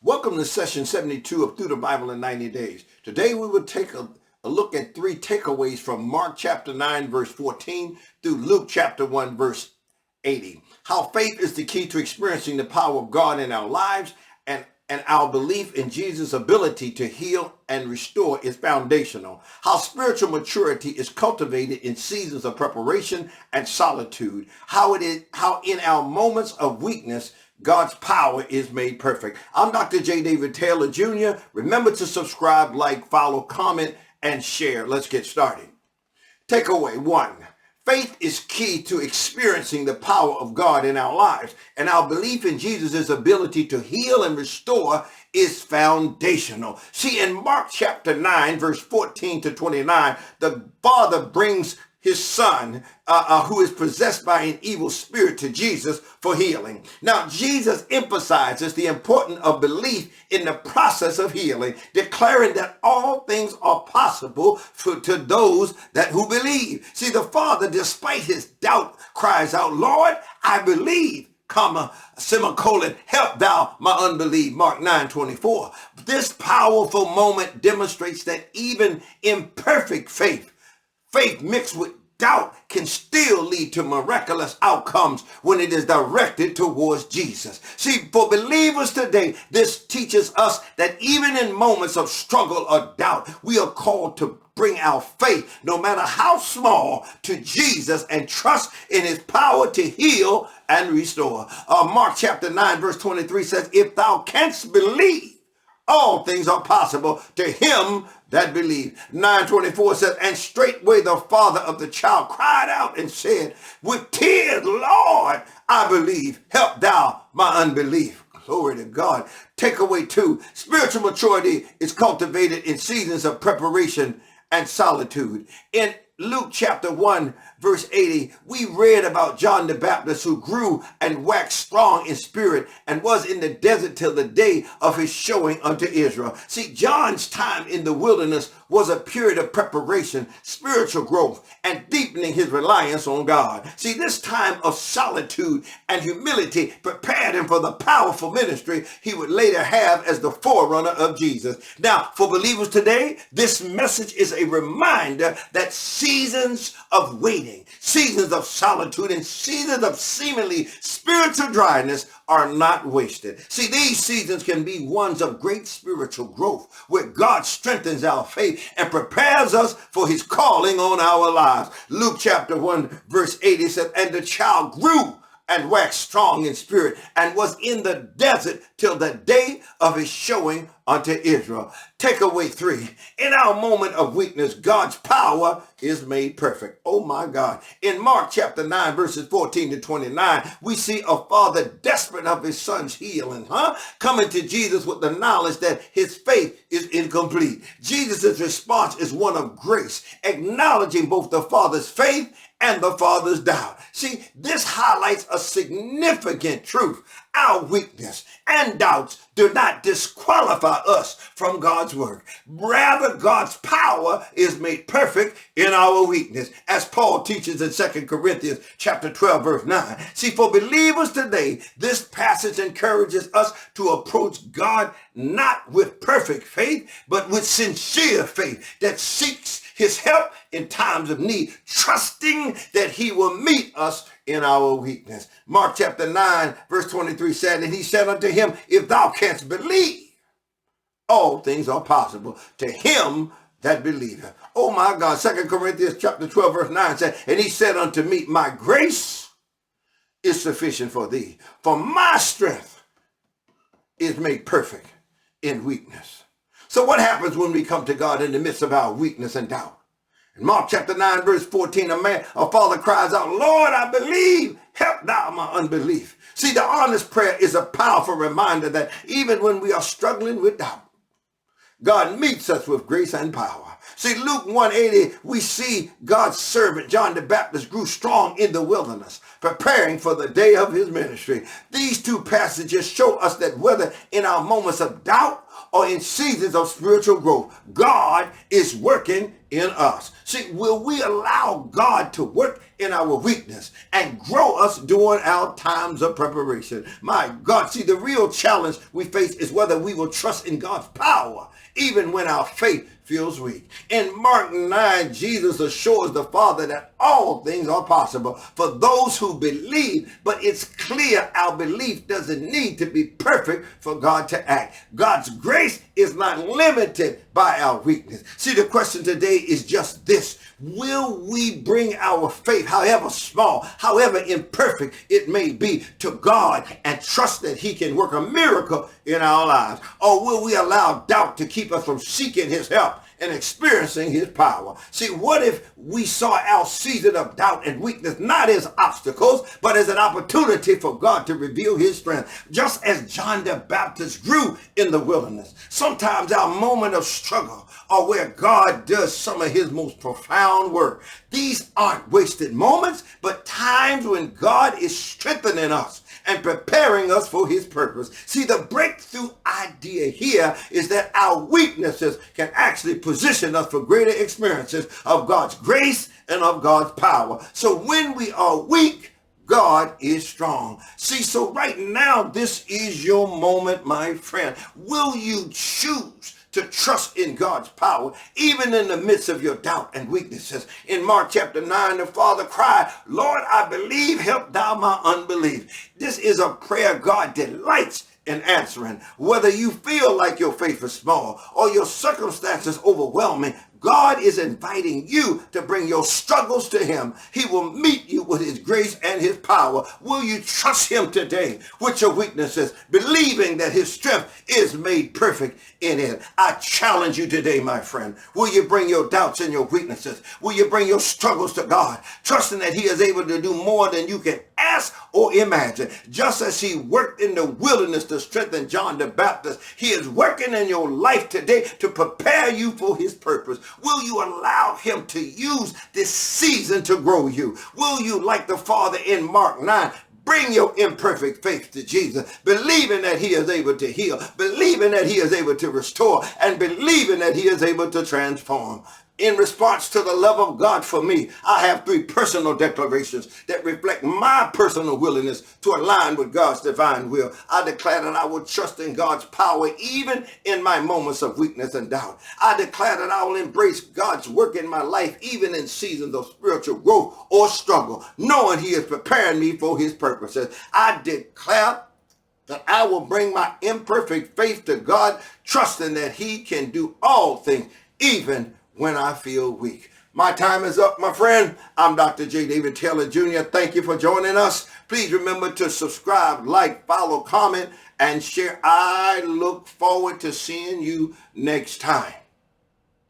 Welcome to session 72 of Through the Bible in 90 Days. Today we will take a look at three takeaways from Mark chapter 9 verse 14 through Luke chapter 1 verse 80. How faith is the key to experiencing the power of God in our lives, and our belief in Jesus' ability to heal and restore is foundational. How spiritual maturity is cultivated in seasons of preparation and solitude. How in our moments of weakness God's power is made perfect. I'm Dr. J. David Taylor Jr. Remember to subscribe, like, follow, comment, and share. Let's get started. Takeaway 1. Faith is key to experiencing the power of God in our lives, and our belief in Jesus' ability to heal and restore is foundational. See, in Mark chapter 9, verse 14 to 29, the Father brings his son, who is possessed by an evil spirit, to Jesus for healing. Now, Jesus emphasizes the importance of belief in the process of healing, declaring that all things are possible to those who believe. See, the Father, despite his doubt, cries out, "Lord, I believe, semicolon, help thou my unbelief," Mark 9:24. This powerful moment demonstrates that even imperfect faith mixed with doubt can still lead to miraculous outcomes when it is directed towards Jesus. See, for believers today, this teaches us that even in moments of struggle or doubt, we are called to bring our faith, no matter how small, to Jesus and trust in his power to heal and restore. Mark chapter 9 verse 23 says, "If thou canst believe, all things are possible to him that believe." 9:24 says, "And straightway the father of the child cried out and said with tears, Lord, I believe, help thou my unbelief." Glory to God. Takeaway 2, spiritual maturity is cultivated in seasons of preparation and solitude. In Luke chapter 1 verse 80, we read about John the Baptist, who grew and waxed strong in spirit and was in the desert till the day of his showing unto Israel. See, John's time in the wilderness was a period of preparation, spiritual growth, and deepening his reliance on God. See, this time of solitude and humility prepared him for the powerful ministry he would later have as the forerunner of Jesus. Now, for believers today, this message is a reminder that seasons of waiting, seasons of solitude, and seasons of seemingly spiritual dryness are not wasted. See, these seasons can be ones of great spiritual growth, where God strengthens our faith and prepares us for his calling on our lives. Luke chapter 1 verse 80 says, "And the child grew and waxed strong in spirit, and was in the desert till the day of his showing unto Israel." Takeaway 3, in our moment of weakness, God's power is made perfect. Oh my God. In Mark chapter 9, verses 14 to 29, we see a father desperate of his son's healing, coming to Jesus with the knowledge that his faith is incomplete. Jesus' response is one of grace, acknowledging both the father's faith and the father's doubt. See, this highlights a significant truth. Our weakness and doubts do not disqualify us from God's work. Rather, God's power is made perfect in our weakness, as Paul teaches in 2 Corinthians chapter 12, verse 9. See, for believers today, this passage encourages us to approach God not with perfect faith, but with sincere faith that seeks his help in times of need, trusting that he will meet us in our weakness. Mark chapter 9 verse 23 said, "And he said unto him, If thou canst believe, all things are possible to him that believeth." Oh my God. 2 Corinthians chapter 12 verse 9 said, "And he said unto me, My grace is sufficient for thee, for my strength is made perfect in weakness." So what happens when we come to God in the midst of our weakness and doubt? In Mark chapter 9, verse 14, a father cries out, "Lord, I believe, help thou my unbelief." See, the honest prayer is a powerful reminder that even when we are struggling with doubt, God meets us with grace and power. See, Luke 1:80, we see God's servant John the Baptist grew strong in the wilderness, preparing for the day of his ministry. These two passages show us that whether in our moments of doubt or in seasons of spiritual growth, God is working in us. See, will we allow God to work in our weakness and grow us during our times of preparation? My God, see, the real challenge we face is whether we will trust in God's power even when our faith feels weak. In Mark 9, Jesus assures the Father that all things are possible for those who believe, but it's clear our belief doesn't need to be perfect for God to act. God's grace is not limited by our weakness. See, the question today is just this: will we bring our faith, however small, however imperfect it may be, to God and trust that he can work a miracle in our lives? Or will we allow doubt to keep us from seeking his help and experiencing his power? See, what if we saw our season of doubt and weakness not as obstacles, but as an opportunity for God to reveal his strength? Just as John the Baptist grew in the wilderness, sometimes our moment of struggle are where God does some of his most profound work. These aren't wasted moments, but times when God is strengthening us and preparing us for his purpose. See, the breakthrough idea here is that our weaknesses can actually position us for greater experiences of God's grace and of God's power. So when we are weak, God is strong. See, so right now, this is your moment, my friend. Will you choose to trust in God's power, even in the midst of your doubt and weaknesses? In Mark chapter 9, the Father cried, "Lord, I believe, help thou my unbelief." This is a prayer God delights in answering. Whether you feel like your faith is small or your circumstances overwhelming, God is inviting you to bring your struggles to him. He will meet you with his grace and his power. Will you trust him today with your weaknesses, believing that his strength is made perfect in it? I challenge you today, my friend. Will you bring your doubts and your weaknesses? Will you bring your struggles to God, trusting that he is able to do more than you can ask or imagine? Just as he worked in the wilderness to strengthen John the Baptist, he is working in your life today to prepare you for his purpose. Will you allow him to use this season to grow you? Will you, like the Father in Mark 9, bring your imperfect faith to Jesus, believing that he is able to heal, believing that he is able to restore, and believing that he is able to transform? In response to the love of God for me, I have 3 personal declarations that reflect my personal willingness to align with God's divine will. I declare that I will trust in God's power even in my moments of weakness and doubt. I declare that I will embrace God's work in my life even in seasons of spiritual growth or struggle, knowing he is preparing me for his purposes. I declare that I will bring my imperfect faith to God, trusting that he can do all things, even when I feel weak. My time is up, my friend. I'm Dr. J. David Taylor Jr. Thank you for joining us. Please remember to subscribe, like, follow, comment, and share. I look forward to seeing you next time.